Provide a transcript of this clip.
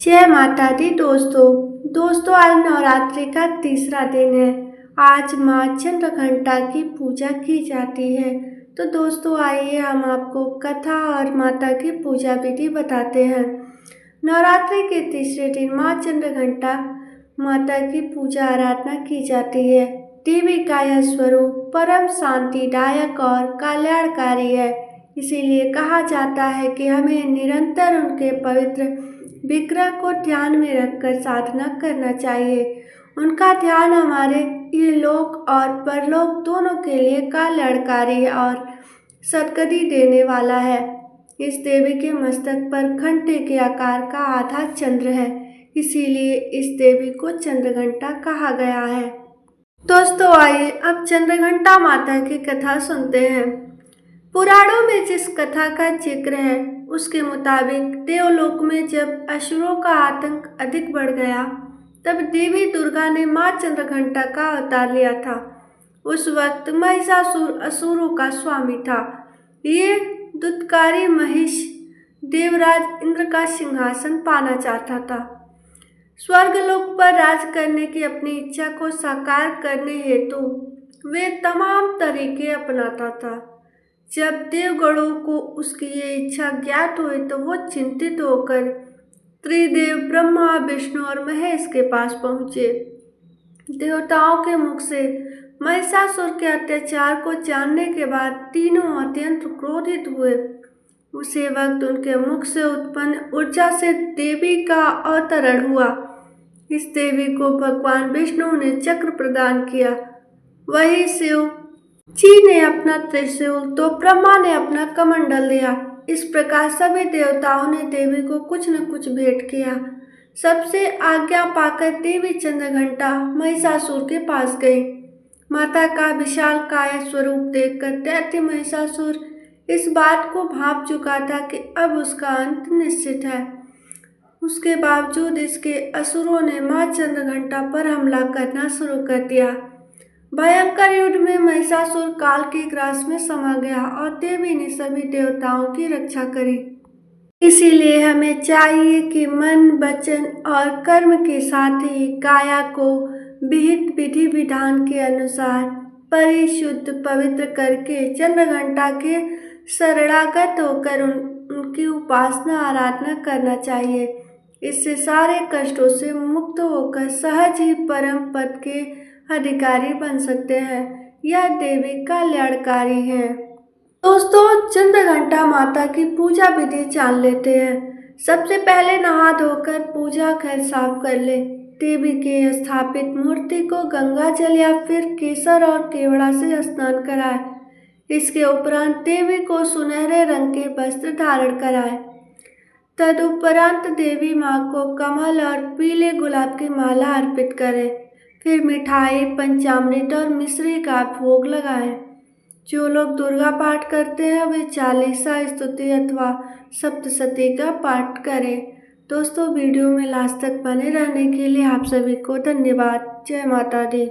जय माता दी दोस्तों आज नवरात्रि का तीसरा दिन है। आज माँ चंद्रघंटा की पूजा की जाती है। तो दोस्तों आइए हम आपको कथा और माता की पूजा विधि बताते हैं। नवरात्रि के तीसरे दिन माँ चंद्रघंटा माता की पूजा आराधना की जाती है। देवी का यह स्वरूप परम शांतिदायक और कल्याणकारी है। इसीलिए कहा जाता है कि हमें निरंतर उनके पवित्र विग्रह को ध्यान में रखकर साधना करना चाहिए। उनका ध्यान हमारे इहलोक और परलोक दोनों के लिए कल्याणकारी और सद्गति देने वाला है। इस देवी के मस्तक पर घंटे के आकार का आधा चंद्र है, इसीलिए इस देवी को चंद्रघंटा कहा गया है। दोस्तों आइए अब चंद्रघंटा माता की कथा सुनते हैं। पुराणों में जिस कथा का जिक्र है उसके मुताबिक देवलोक में जब असुरों का आतंक अधिक बढ़ गया तब देवी दुर्गा ने माँ चंद्रघंटा का अवतार लिया था। उस वक्त महिषासुर असुरों का स्वामी था। ये दुष्टकारी महिष देवराज इंद्र का सिंहासन पाना चाहता था। स्वर्गलोक पर राज करने की अपनी इच्छा को साकार करने हेतु वे तमाम तरीके अपनाता था। जब देवगणों को उसकी ये इच्छा ज्ञात हुई तो वो चिंतित होकर त्रिदेव ब्रह्मा विष्णु और महेश के पास पहुँचे। देवताओं के मुख से महिषासुर के अत्याचार को जानने के बाद तीनों अत्यंत क्रोधित हुए। उसी वक्त उनके मुख से उत्पन्न ऊर्जा से देवी का अवतरण हुआ। इस देवी को भगवान विष्णु ने चक्र प्रदान किया। वही शिव जी ने अपना त्रिशूल तो ब्रह्मा ने अपना कमंडल दिया। इस प्रकार सभी देवताओं ने देवी को कुछ न कुछ भेंट किया। सबसे आज्ञा पाकर देवी चंद्रघंटा महिषासुर के पास गई। माता का विशाल काया स्वरूप देखकर दैत्य महिषासुर इस बात को भांप चुका था कि अब उसका अंत निश्चित है। उसके बावजूद इसके असुरों ने माँ चंद्रघंटा पर हमला करना शुरू कर दिया। भयंकर युद्ध में महिषासुर काल के ग्रास में समा गया और देवी ने सभी देवताओं की रक्षा करी। इसीलिए हमें चाहिए कि मन, वचन और कर्म के साथ ही काया को विहित विधि विधान के अनुसार परिशुद्ध पवित्र करके चंद्रघंटा के शरणागत होकर उनकी उपासना आराधना करना चाहिए। इससे सारे कष्टों से मुक्त होकर सहज ही परम पद के अधिकारी बन सकते हैं। यह देवी कल्याणकारी है। दोस्तों चंद्रघंटा माता की पूजा विधि जान लेते हैं। सबसे पहले नहा धोकर पूजा घर साफ कर ले। देवी के स्थापित मूर्ति को गंगा जल या फिर केसर और केवड़ा से स्नान कराए। इसके उपरांत देवी को सुनहरे रंग के वस्त्र धारण कराए। तदुपरांत देवी माँ को कमल और पीले गुलाब की माला अर्पित करें। फिर मिठाई, पंचामृत और मिश्री का भोग लगाएं। जो लोग दुर्गा पाठ करते हैं वे चालीसा, स्तुति अथवा सप्तशती का पाठ करें। दोस्तों वीडियो में लास्ट तक बने रहने के लिए आप सभी को धन्यवाद। जय माता दी।